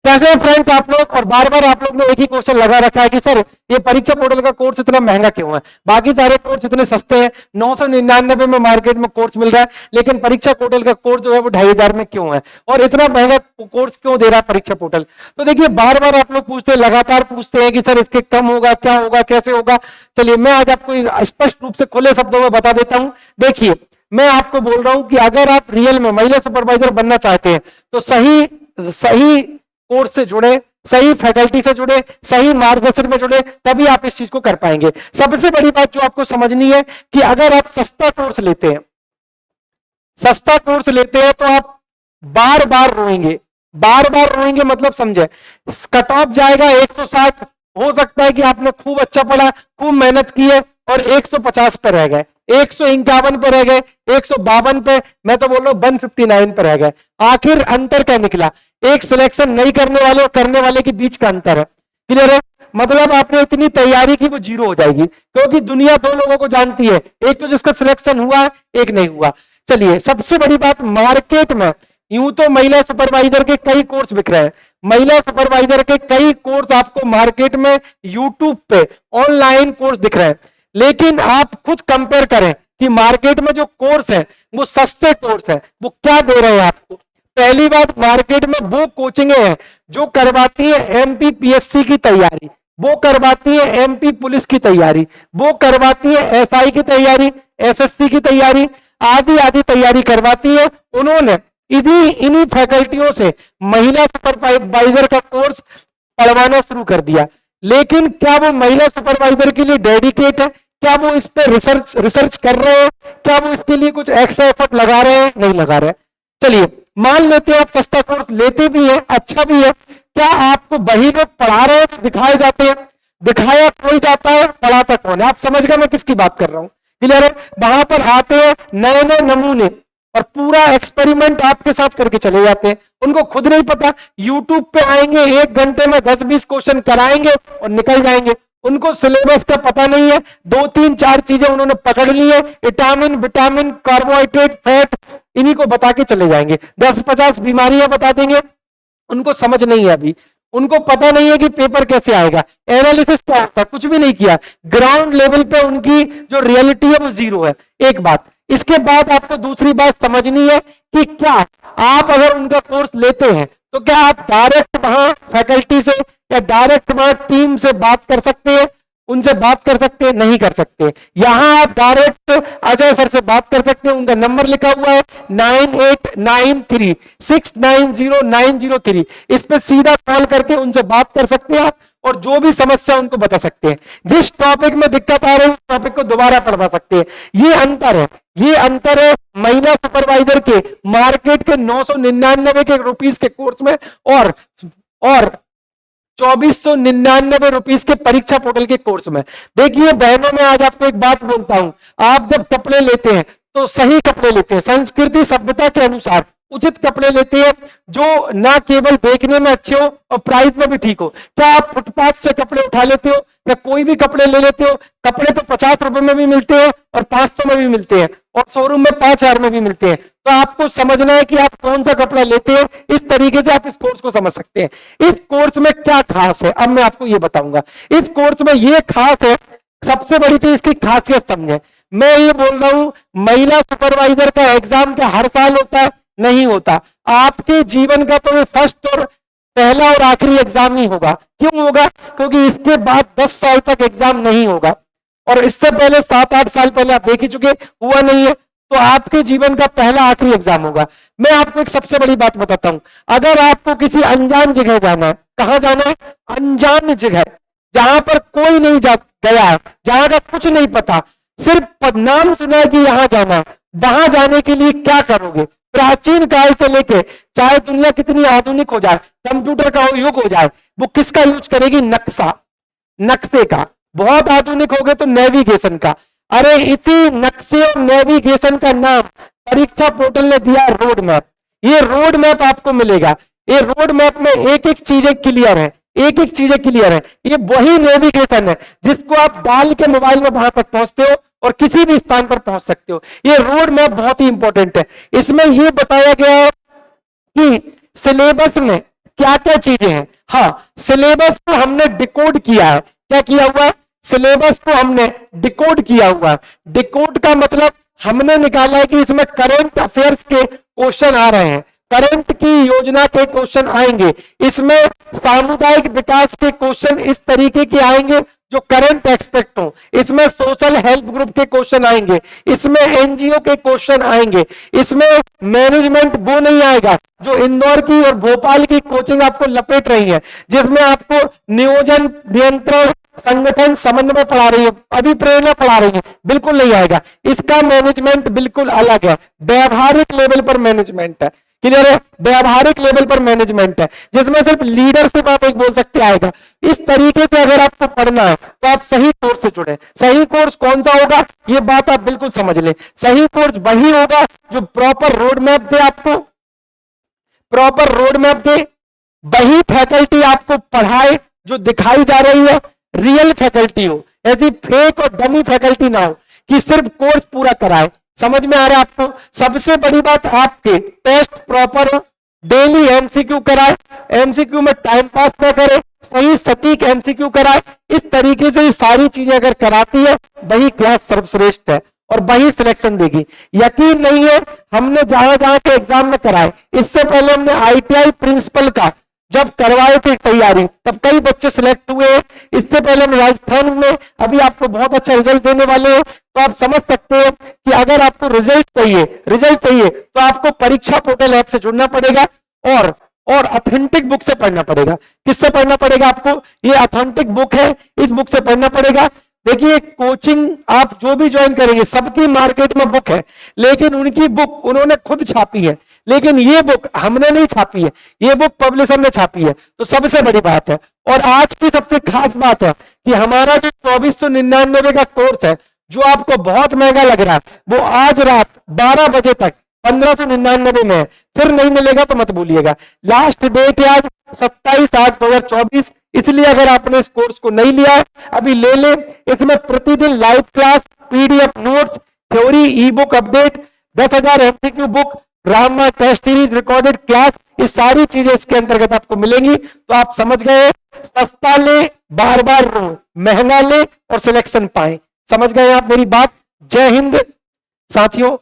कैसे हैं फ्रेंड्स आप लोग। और बार बार आप लोग ने एक ही क्वेश्चन लगा रखा है कि सर ये परीक्षा पोर्टल का कोर्स इतना महंगा क्यों है, बाकी सारे कोर्स इतने सस्ते हैं, 999 में मार्केट में कोर्स मिल रहा है, लेकिन परीक्षा पोर्टल का कोर्स जो है वो 2500 में क्यों है, और इतना महंगा कोर्स क्यों दे रहा है परीक्षा पोर्टल। तो देखिए बार बार आप लोग पूछते हैं, लगातार पूछते हैं कि सर इसके कम होगा, क्या होगा, कैसे होगा। चलिए मैं आज आपको स्पष्ट रूप से खुले शब्दों में बता देता हूं। देखिए मैं आपको बोल रहा हूं कि अगर आप रियल में महिला सुपरवाइजर बनना चाहते हैं तो सही सही कोर्स से जुड़े, सही फैकल्टी से जुड़े, सही मार्गदर्शन में जुड़े, तभी आप इस चीज को कर पाएंगे। सबसे बड़ी बात जो आपको समझनी है कि अगर आप सस्ता कोर्स लेते हैं, सस्ता कोर्स लेते हैं तो आप बार बार रोएंगे, बार बार रोएंगे मतलब समझे, कट ऑफ जाएगा 160, हो सकता है कि आपने खूब अच्छा पढ़ा, खूब मेहनत की है और 150 पर रह गए, 151 पर रह गए, 152 पे, मैं तो बोल रहा हूं 159 पर रह गए। आखिर अंतर क्या निकला? एक सिलेक्शन नहीं करने वाले और करने वाले के बीच का अंतर है। क्लियर है? मतलब आपने इतनी तैयारी की वो जीरो हो जाएगी, क्योंकि दुनिया दो लोगों को जानती है, एक तो जिसका सिलेक्शन हुआ, एक नहीं हुआ। चलिए सबसे बड़ी बात, मार्केट में यूं तो महिला सुपरवाइजर के कई कोर्स बिक रहे हैं, महिला सुपरवाइजर के कई कोर्स आपको मार्केट में यूट्यूब पे ऑनलाइन कोर्स दिख रहे हैं, लेकिन आप खुद कंपेयर करें कि मार्केट में जो कोर्स है वो सस्ते कोर्स है, वो क्या दे रहे हैं आपको। पहली बात, मार्केट में वो कोचिंगें हैं जो करवाती है एमपी पीएससी की तैयारी, वो करवाती है एमपी पुलिस की तैयारी, वो करवाती है एसआई की तैयारी, एसएससी की तैयारी, आदि आदि तैयारी करवाती है। उन्होंने इन्हीं फैकल्टियों से महिला सुपरवाइजर का कोर्स पढ़वाना शुरू कर दिया, लेकिन क्या वो महिला सुपरवाइजर के लिए डेडिकेट है? क्या वो इस पे रिसर्च कर रहे हैं? क्या वो इसके लिए कुछ एक्स्ट्रा एफर्ट लगा रहे हैं? नहीं लगा रहे। चलिए मान लेते हैं आप सस्ता कोर्स लेते भी है, अच्छा भी है, क्या आपको वही लोग पढ़ा रहे हैं तो दिखाए जाते हैं? दिखाया कोई जाता है, पढ़ाता कौन है? आप समझ गए मैं किसकी बात कर रहा हूं? क्लियर है? वहां पर आते हैं नए नए नमूने और पूरा एक्सपेरिमेंट आपके साथ करके चले जाते हैं, उनको खुद नहीं पता, यूट्यूब पे आएंगे, 1 घंटे में 10-20 क्वेश्चन कराएंगे और निकल जाएंगे। उनको सिलेबस का पता नहीं है, 2-3-4 चीजें उन्होंने पकड़ ली है, विटामिन विटामिन कार्बोहाइड्रेट फैट, इन्हीं को बता के चले जाएंगे, 10-50 बीमारियां बता देंगे, उनको समझ नहीं है अभी, उनको पता नहीं है कि पेपर कैसे आएगा, एनालिसिस क्या होता है, कुछ भी नहीं किया। ग्राउंड लेवल पे उनकी जो रियलिटी है वो जीरो है। एक बात, इसके बाद आपको दूसरी बात समझनी है कि क्या आप अगर उनका कोर्स लेते हैं तो क्या आप डायरेक्ट वहां फैकल्टी से या डायरेक्ट वहां टीम से बात कर सकते हैं? उनसे बात कर सकते हैं? नहीं कर सकते। यहां आप डायरेक्ट अजय सर से बात कर सकते हैं, उनका नंबर लिखा हुआ है 9893690903, इस पे सीधा कॉल करके उनसे बात कर सकते हैं आप, और जो भी समस्या उनको बता सकते हैं, जिस टॉपिक में दिक्कत आ रही है उस टॉपिक को दोबारा पढ़वा सकते हैं। ये अंतर है, ये अंतर है महिला सुपरवाइजर के मार्केट के 999 के रुपीस के कोर्स में और 2499 रुपीस के परीक्षा पोर्टल के कोर्स में। देखिए बहनों, मैं आज आपको एक बात बोलता हूं, आप जब कपड़े लेते हैं तो सही कपड़े लेते हैं, संस्कृति सभ्यता के अनुसार उचित कपड़े लेते हैं, जो ना केवल देखने में अच्छे हो और प्राइस में भी ठीक हो। क्या आप फुटपाथ से कपड़े उठा लेते हो या कोई भी कपड़े ले लेते हो? कपड़े तो 50 रुपए में भी मिलते हैं और 500 में भी मिलते हैं और शोरूम में 5000 में भी मिलते हैं। तो आपको समझना है कि आप कौन सा कपड़ा लेते हैं, इस तरीके से आप इस कोर्स को समझ सकते हैं। इस कोर्स में क्या खास है अब मैं आपको ये बताऊंगा। इस कोर्स में ये खास है, सबसे बड़ी चीज इसकी खासियत समझे। मैं ये बोल रहा हूं महिला सुपरवाइजर का एग्जाम क्या हर साल होता है? नहीं होता। आपके जीवन का तो ये फर्स्ट और पहला और आखिरी एग्जाम ही होगा। क्यों होगा? क्योंकि इसके बाद 10 साल तक एग्जाम नहीं होगा, और इससे पहले 7-8 साल पहले आप देख ही चुके, हुआ नहीं है, तो आपके जीवन का पहला आखिरी एग्जाम होगा। मैं आपको एक सबसे बड़ी बात बताता हूं, अगर आपको किसी अनजान जगह जाना है, कहां जाना है? अनजान जगह, जहां पर कोई नहीं गया है, जहां का कुछ नहीं पता, सिर्फ नाम सुना है कि यहां जाना है, वहां जाने के लिए क्या करोगे? प्राचीन काल से लेके चाहे दुनिया कितनी आधुनिक हो जाए, कंप्यूटर का युग हो जाए, वो किसका यूज करेगी? नक्शे का। बहुत आधुनिक हो गए तो नेविगेशन का। अरे इसी नक्शे और नेविगेशन का नाम परीक्षा पोर्टल ने दिया रोड मैप। ये रोड मैप आपको मिलेगा, ये रोड मैप में एक एक चीजें क्लियर है, एक एक चीजें क्लियर है। ये वही नेविगेशन है जिसको आप डाल के मोबाइल में वहां तक पहुंचते हो और किसी भी स्थान पर पहुंच सकते हो। ये रोड मैप बहुत ही इंपॉर्टेंट है। इसमें यह बताया गया है कि सिलेबस में क्या क्या चीजें हैं। हाँ, सिलेबस को हमने डिकोड किया है। क्या किया हुआ है? सिलेबस को हमने डिकोड किया हुआ है। डिकोड का मतलब हमने निकाला है कि इसमें करंट अफेयर्स के क्वेश्चन आ रहे हैं, करंट की योजना के क्वेश्चन आएंगे, इसमें सामुदायिक विकास के क्वेश्चन इस तरीके के आएंगे जो करंट एक्सपेक्ट हो, इसमें सोशल हेल्प ग्रुप के क्वेश्चन आएंगे, इसमें एनजीओ के क्वेश्चन आएंगे, इसमें मैनेजमेंट वो नहीं आएगा जो इंदौर की और भोपाल की कोचिंग आपको लपेट रही है, जिसमें आपको नियोजन, नियंत्रण, संगठन, समन्वय पढ़ा रही है, अभिप्रेरणा पढ़ा रही है, बिल्कुल नहीं आएगा। इसका मैनेजमेंट बिल्कुल अलग है, व्यवहारिक लेवल पर मैनेजमेंट है। क्लियर है? व्यवहारिक लेवल पर मैनेजमेंट है, जिसमें सिर्फ लीडरशिप आप एक बोल सकते आएगा। इस तरीके से अगर आपको पढ़ना है तो आप सही कोर्स से जुड़े। सही कोर्स कौन सा होगा, ये बात आप बिल्कुल समझ लें। सही कोर्स वही होगा जो प्रॉपर रोड मैप दे, आपको प्रॉपर रोड मैप दे, वही फैकल्टी आपको पढ़ाए जो दिखाई जा रही है, रियल फैकल्टी हो, ऐसी फेक और डमी फैकल्टी ना हो कि सिर्फ कोर्स पूरा कराए। समझ में आ रहा है आपको? सबसे बड़ी बात, आपके टेस्ट प्रॉपर हो, डेली एमसीक्यू कराए, एमसीक्यू में टाइम पास ना करे, सही सटीक एमसीक्यू कराए। इस तरीके से ये सारी चीजें अगर कराती है, वही क्लास सर्वश्रेष्ठ है और वही सिलेक्शन देगी। यकीन नहीं है, हमने जहां जहां के एग्जाम में कराए, इससे पहले हमने आईटीआई प्रिंसिपल का जब करवाए थे तैयारी, तब कई बच्चे सिलेक्ट हुए। इससे पहले हम राजस्थान में अभी आपको बहुत अच्छा रिजल्ट देने वाले हैं। तो आप समझ सकते हो कि अगर आपको रिजल्ट चाहिए तो आपको परीक्षा पोर्टल ऐप से जुड़ना पड़ेगा और ऑथेंटिक बुक से पढ़ना पड़ेगा। किससे पढ़ना पड़ेगा आपको? ये ऑथेंटिक बुक है, इस बुक से पढ़ना पड़ेगा। देखिए, कोचिंग आप जो भी ज्वाइन करेंगे, सबकी मार्केट में बुक है, लेकिन उनकी बुक उन्होंने खुद छापी है, लेकिन ये बुक हमने नहीं छापी है, ये बुक पब्लिशर ने छापी है। तो सबसे बड़ी बात है, और आज की सबसे खास बात है कि हमारा जो 2499 का कोर्स है, जो आपको बहुत महंगा लग रहा है, वो आज रात 12 बजे तक 1599 में है। फिर नहीं मिलेगा तो मत भूलिएगा। लास्ट डेट है आज 27/8/2024, इसलिए अगर आपने इस कोर्स को नहीं लिया है, अभी ले ले। इसमें प्रतिदिन live class, PDF notes, theory, e book update, 10,000 MCQ book, Rama test series, recorded class, ये सारी चीजें इसके अंतर्गत आपको मिलेंगी। तो आप समझ गए, सस्ता ले, बार बार महंगा ले और सिलेक्शन पाए। समझ गए आप मेरी बात? जय हिंद साथियों।